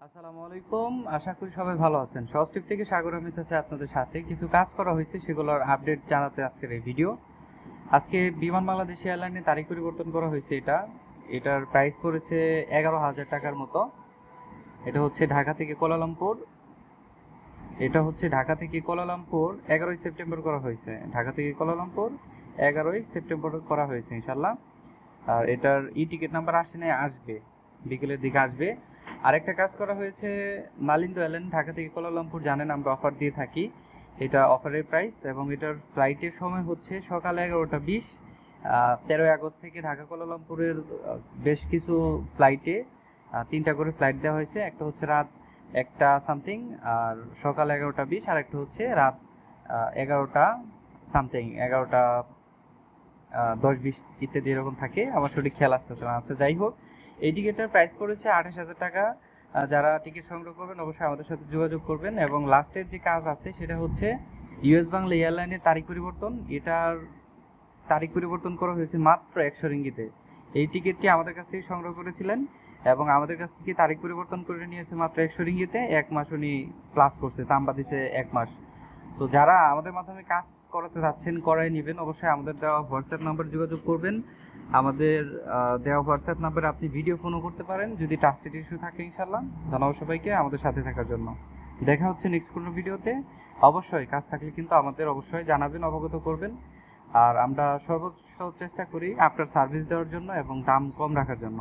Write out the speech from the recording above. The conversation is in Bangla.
আসসালামু আলাইকুম, আশা করি সবাই ভালো আছেন। সহজটিপ থেকে সাগর আমি আছি আপনাদের সাথে। কিছু কাজ করা হয়েছে সেগুলোর আপডেট জানাতে আজকের এই ভিডিও। আজকে বিমান বাংলাদেশ এয়ারলাইনে তারিখ পরিবর্তন করা হয়েছে। এটার প্রাইস পড়েছে 11,000 টাকার মতো। এটা হচ্ছে ঢাকা থেকে কুয়ালালামপুর। 11ই সেপ্টেম্বর করা হয়েছে। ঢাকা থেকে কুয়ালালামপুর 11ই সেপ্টেম্বর করা হয়েছে ইনশাল্লাহ। আর এটার টিকিট নাম্বার আসে নাই, আসবে বিকেলের দিকে আসবে। আরেকটা কাজ করা হয়েছে মালিন্দো এয়ারলাইন ঢাকা থেকে কুয়ালালামপুর, জানেন আমরা অফার দিয়ে থাকি। এটা অফারের প্রাইস এবং এটার ফ্লাইটের সময় হচ্ছে সকাল 11টা 20। 13ই আগস্ট থেকে ঢাকা কুয়ালালামপুরের বেশ কিছু ফ্লাইটে 3টা করে ফ্লাইট দেওয়া হয়েছে। একটা হচ্ছে রাত 1টা সামথিং আর সকাল 11টা 20, আর একটা হচ্ছে রাত 11টা সামথিং, 11টা 10-20 ইত্যাদি এরকম থাকে। আমার সঠিক খেয়াল আসতেছে না। আচ্ছা, যাই হোক, এই টিকিটের প্রাইস পড়েছে 28,000 টাকা। যারা টিকিট সংগ্রহ করবেন অবশ্যই আমাদের সাথে যোগাযোগ করবেন। এবং লাস্টের যে কাজ আছে সেটা হচ্ছে ইউএস বাংলা এয়ারলাইনের তারিখ পরিবর্তন। এটার তারিখ পরিবর্তন করা হয়েছে মাত্র 100 রিঙ্গিতে। এই টিকিটটি আমাদের কাছ থেকে সংগ্রহ করেছিলেন এবং আমাদের কাছ থেকে তারিখ পরিবর্তন করে নিয়েছে মাত্র 100 রিঙ্গিতে। 1 মাস উনি প্লাস করছে, তাম্বা দিছে 1 মাস। তো যারা আমাদের মাধ্যমে কাজ করাতে যাচ্ছেন, করাই নেবেন, অবশ্যই আমাদের দেওয়া হোয়াটসঅ্যাপ নাম্বারে যোগাযোগ করবেন। আমাদের দেওয়া হোয়াটসঅ্যাপ নাম্বারে আপনি ভিডিও ফোনও করতে পারেন যদি ট্রাস্টেড ইস্যু থাকে ইনশাল্লাহ। ধন্যবাদ সবাইকে আমাদের সাথে থাকার জন্য। দেখা হচ্ছে নেক্সট কোনো ভিডিওতে। অবশ্যই কাজ থাকলে কিন্তু আমাদের অবশ্যই জানাবেন, অবগত করবেন। আর আমরা সর্বোচ্চ চেষ্টা করি আপনার সার্ভিস দেওয়ার জন্য এবং দাম কম রাখার জন্য।